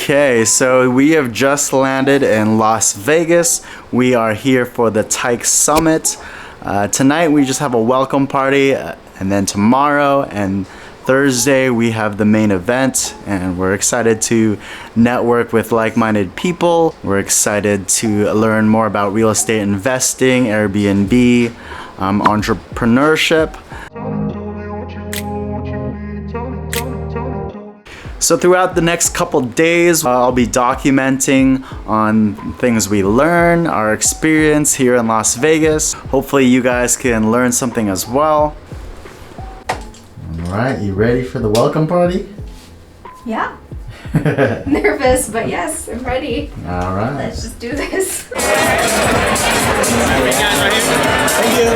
Okay, so we have just landed in Las Vegas. We are here for the Tykes Summit. Tonight we just have a welcome party, and then tomorrow and Thursday we have the main event, and we're excited to network with like-minded people. We're excited to learn more about real estate investing, Airbnb, entrepreneurship. So throughout the next couple days, I'll be documenting on things we learn, our experience here in Las Vegas. Hopefully you guys can learn something as well. All right, you ready for the welcome party? Yeah. Nervous, but yes, I'm ready. All right. Let's just do this. Thank you.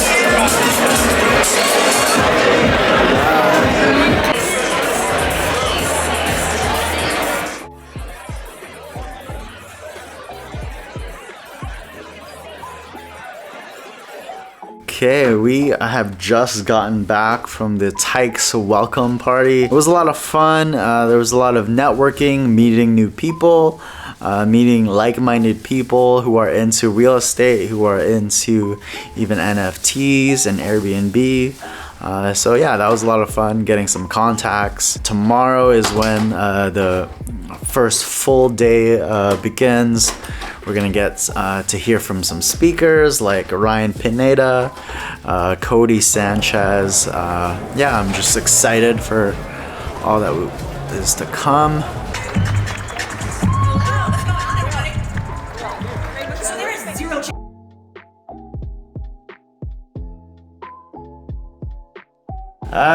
Okay, we have just gotten back from the Tykes welcome party. It was a lot of fun. There was a lot of networking, meeting new people, meeting like-minded people who are into real estate, who are into even NFTs and Airbnb. So yeah, that was a lot of fun, getting some contacts. Tomorrow is when the first full day begins. We're gonna get to hear from some speakers like Ryan Pineda, Codie Sanchez. Yeah, I'm just excited for all that is to come.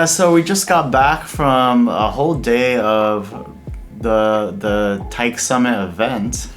So we just got back from a whole day of the Tykes Summit event.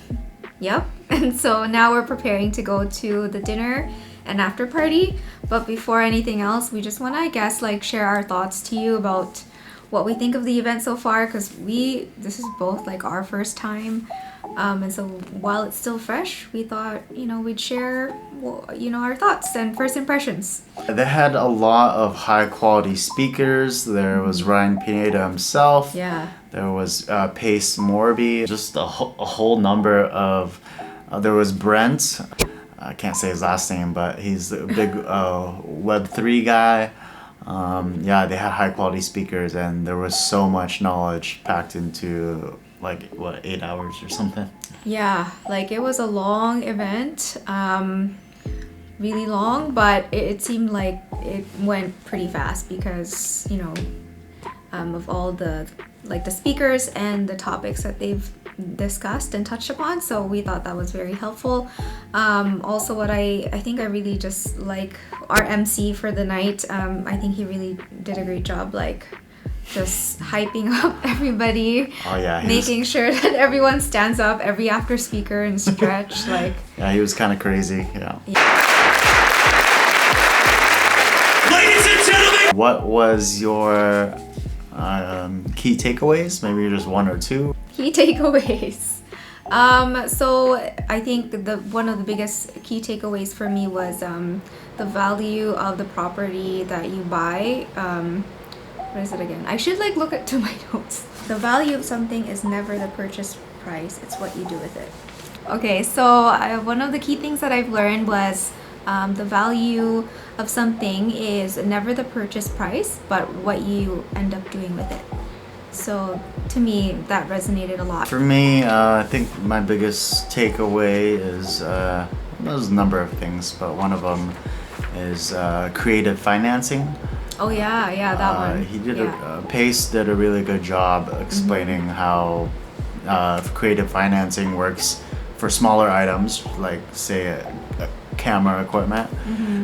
Yep. And so now we're preparing to go to the dinner and after party. But before anything else, we just want to, I guess, like share our thoughts to you about what we think of the event so far, because this is both like our first time. And so while it's still fresh, we thought, we'd share, our thoughts and first impressions. They had a lot of high quality speakers. There was Ryan Pineda himself. Yeah. There was Pace Morby. Just a whole number of, there was Brent. I can't say his last name, but he's a big Web3 guy. Yeah, they had high quality speakers, and there was so much knowledge packed into 8 hours or something. Yeah, it was a long event, really long, but it seemed like it went pretty fast because of all the speakers and the topics that they've discussed and touched upon. So we thought that was very helpful. Also, what I think I really just like our MC for the night. I think he really did a great job, just hyping up everybody. Oh yeah, making sure that everyone stands up every after speaker and stretch. Yeah, he was kind of crazy. Yeah. Ladies and gentlemen, what was your key takeaways? Maybe just one or two. Key takeaways. So I think one of the biggest key takeaways for me was the value of the property that you buy. What is it again? I should look to my notes. The value of something is never the purchase price, it's what you do with it. Okay, so one of the key things that I've learned was the value of something is never the purchase price, but what you end up doing with it. So to me, that resonated a lot. For me, I think my biggest takeaway is, there's a number of things, but one of them is creative financing. Oh yeah, that one. He did Pace did a really good job explaining how creative financing works for smaller items, like say a camera equipment,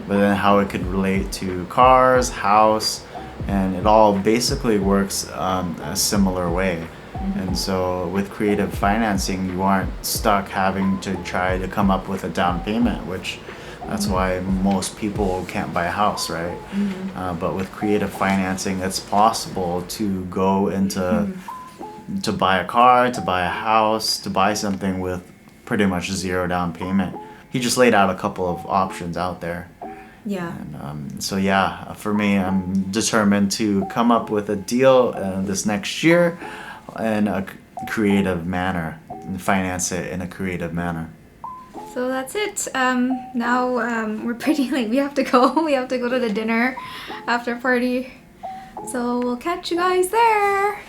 but then how it could relate to cars, house, and it all basically works a similar way. And so with creative financing, you aren't stuck having to try to come up with a down payment, which that's why most people can't buy a house, right? But with creative financing, it's possible to go into to buy a car, to buy a house, to buy something with pretty much zero down payment. He just laid out a couple of options out there. Yeah. And so yeah, for me, I'm determined to come up with a deal this next year in a creative manner. finance it in a creative manner. So that's it. Now we're pretty late. We have to go. We have to go to the dinner after party. So we'll catch you guys there.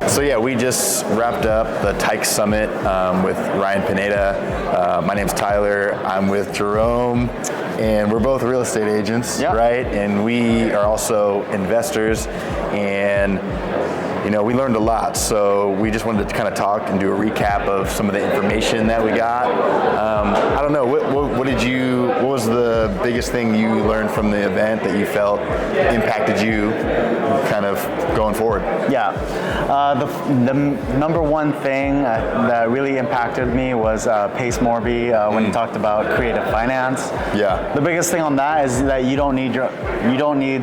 So yeah, we just wrapped up the Tykes Summit with Ryan Pineda. My name's Tyler. I'm with Jerome, and we're both real estate agents, right? And we are also investors, and we learned a lot. So we just wanted to kind of talk and do a recap of some of the information that we got. I don't know, what was the biggest thing you learned from the event that you felt impacted you kind of going forward? Yeah, the number one thing that really impacted me was Pace Morby when he talked about creative finance. Yeah. The biggest thing on that is that you don't need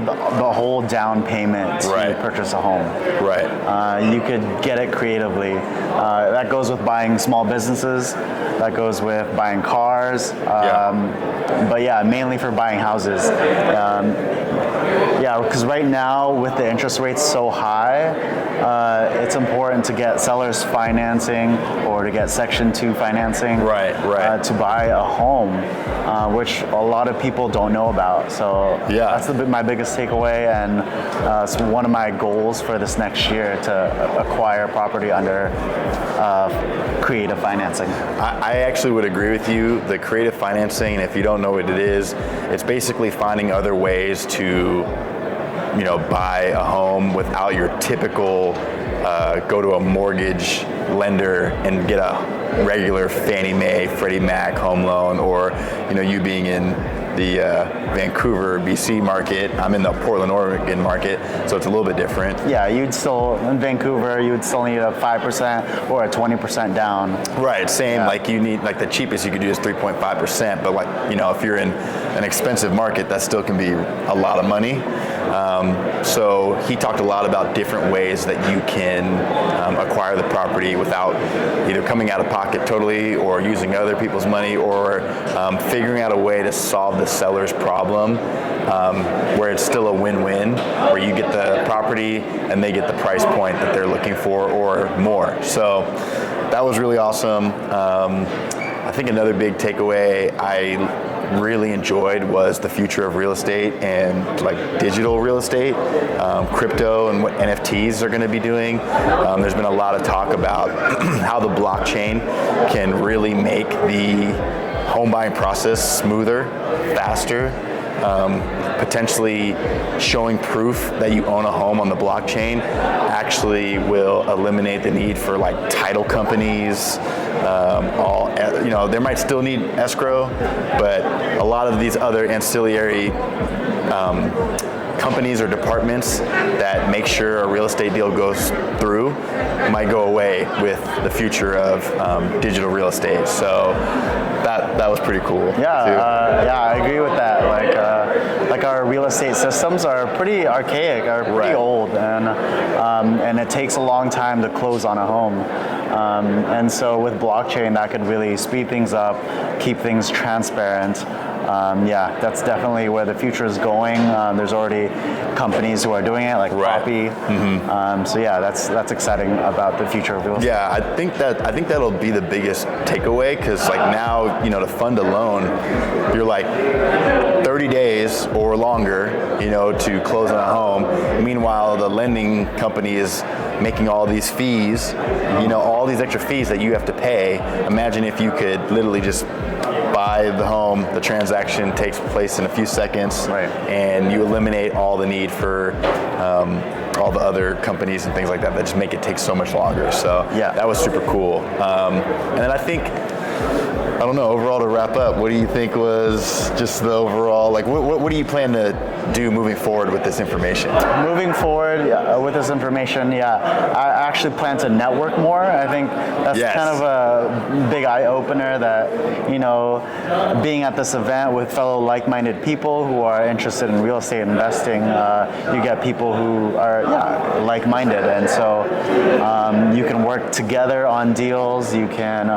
the whole down payment to purchase a home. Right. You could get it creatively. That goes with buying small businesses. That goes with buying cars. But yeah, mainly for buying houses. Because right now with the interest rates so high, it's important to get seller's financing or to get Section 2 financing to buy a home, which a lot of people don't know about. So that's my biggest takeaway, and it's one of my goals for this next year to acquire property under creative financing. I actually would agree with you. The creative financing, if you don't know what it is, it's basically finding other ways to buy a home without your typical go to a mortgage lender and get a regular Fannie Mae, Freddie Mac home loan, or you being in the Vancouver, BC market. I'm in the Portland, Oregon market, so it's a little bit different. Yeah, in Vancouver, you would still need a 5% or a 20% down. Right, same, like you need, like the cheapest you could do is 3.5%, but if you're in an expensive market, that still can be a lot of money. So he talked a lot about different ways that you can acquire the property without either coming out of pocket totally or using other people's money, or figuring out a way to solve the seller's problem where it's still a win-win, where you get the property and they get the price point that they're looking for or more. So that was really awesome. I think another big takeaway I really enjoyed was the future of real estate and like digital real estate, crypto, and what NFTs are going to be doing. There's been a lot of talk about how the blockchain can really make the home buying process smoother, faster, potentially showing proof that you own a home on the blockchain actually will eliminate the need for like title companies. There might still need escrow, but a lot of these other ancillary companies or departments that make sure a real estate deal goes through might go away with the future of digital real estate. So that was pretty cool. I agree with that. Like our real estate systems are pretty archaic, are pretty old, and it takes a long time to close on a home. And so with blockchain, that could really speed things up, keep things transparent. That's definitely where the future is going. There's already companies who are doing it, like Copy. That's exciting about the future of real estate. Yeah, I think that'll be the biggest takeaway, because like now, to fund a loan, you're like 30 days or longer, to close on a home. Meanwhile, the lending company is making all these fees, all these extra fees that you have to pay. Imagine if you could literally just buy the home, the transaction takes place in a few seconds, and you eliminate all the need for all the other companies and things like that just make it take so much longer. So that was super cool. And then I think, I don't know, overall to wrap up, what do you think was just the overall, like what do you plan to do moving forward with this information? Moving forward with this information, I actually plan to network more. I think that's kind of a big eye-opener that, being at this event with fellow like-minded people who are interested in real estate investing, you get people who are like-minded, and so you can work together on deals, you can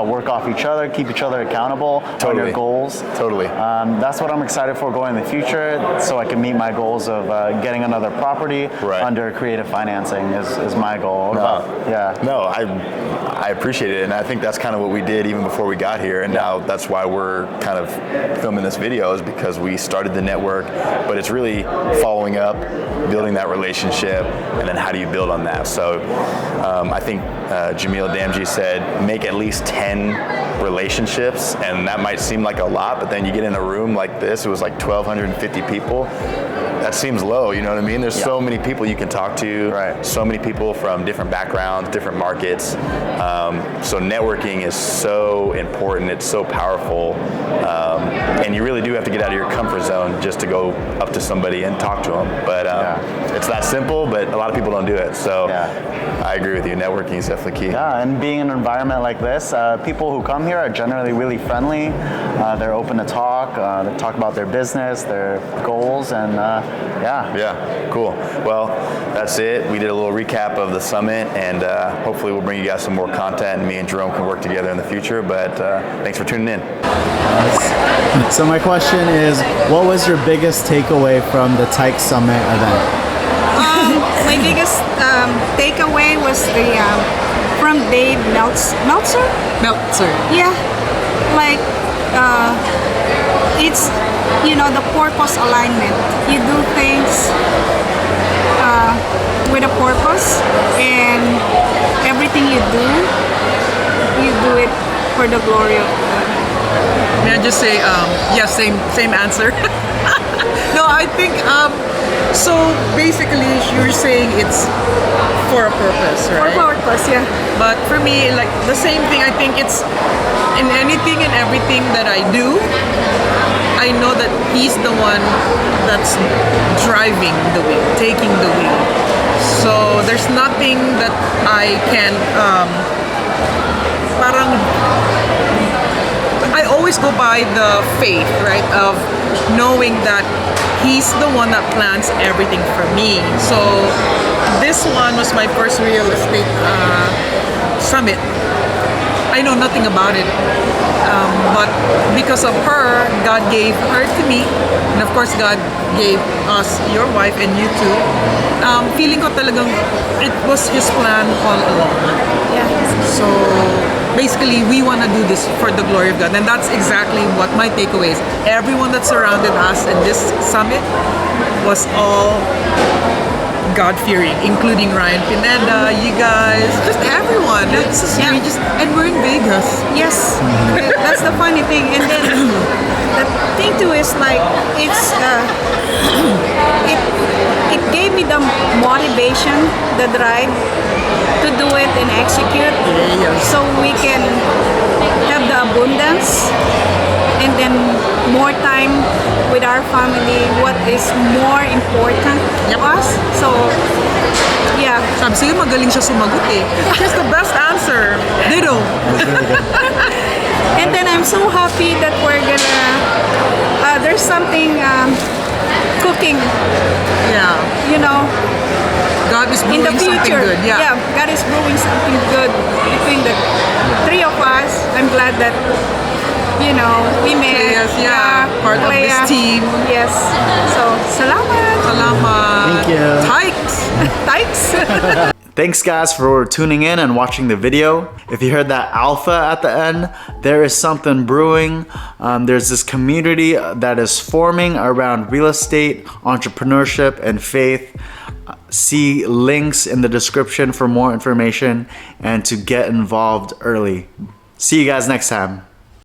work off each other. other, keep each other accountable on Totally. your goals. Totally. That's what I'm excited for going in the future, so I can meet my goals of getting another property Right. under creative financing is my goal. What about- yeah. No, I appreciate it, and I think that's kind of what we did even before we got here, and now that's why we're kind of filming this video, is because we started the network, but it's really following up, building that relationship, and then how do you build on that? So I think Jamil Damji said make at least 10 relationships, and that might seem like a lot, but then you get in a room like this, it was like 1,250 people. That seems low, you know what I mean? There's so many people you can talk to, Right. so many people from different backgrounds, different markets. So networking is so important, it's so powerful, and you really do have to get out of your comfort zone just to go up to somebody and talk to them. But it's that simple, but a lot of people don't do it. So I agree with you, networking is definitely key. Yeah, and being in an environment like this, people who come here are generally really friendly. They're open to talk. They talk about their business, their goals, and Yeah, cool. Well, that's it. We did a little recap of the summit, and hopefully we'll bring you guys some more content, and me and Jerome can work together in the future. But thanks for tuning in. So my question is, what was your biggest takeaway from the Tykes Summit event? My biggest takeaway was the from Dave Meltzer. Meltzer. Yeah, like it's the purpose alignment. You do things with a purpose, and everything you do it for the glory of God. May I just say, yeah, same answer. No, I think, so basically you're saying it's for a purpose, For right? purpose, yeah. But for me, like the same thing, I think it's in anything and everything that I do, I know that he's the one that's driving the wheel, taking the wheel. So there's nothing that I can, parang, I always go by the faith, right, of knowing that he's the one that plans everything for me. So this one was my first real estate summit. I know nothing about it, but because of her, God gave her to me, and of course God gave us, your wife and you too. Feeling ko talagang it was His plan all along. Yeah. So basically, we want to do this for the glory of God, and that's exactly what my takeaway is. Everyone that surrounded us in this summit was all God-fearing, including Ryan Pineda, you guys, just everyone. It's just, we just, and we're in Vegas. Yes, that's the funny thing. And then the thing too is like it's it gave me the motivation, the drive to do it and execute, so we can have the abundance and then more time with our family. What is more important to us? So yeah. Sabi sa'yo, magaling siya sumagot eh. She has the best answer. Ditto. And then I'm so happy that we're gonna there's something cooking, Yeah. God is in doing the something future. good. Yeah. God is brewing something good between the three of us. I'm glad that we met. Yes, yeah. Part of this team. Yes. So salamat. Salamat. Thank you. Tykes. Thanks. Thanks guys for tuning in and watching the video. If you heard that alpha at the end, there is something brewing. There's this community that is forming around real estate, entrepreneurship, and faith. See links in the description for more information and to get involved early. See you guys next time.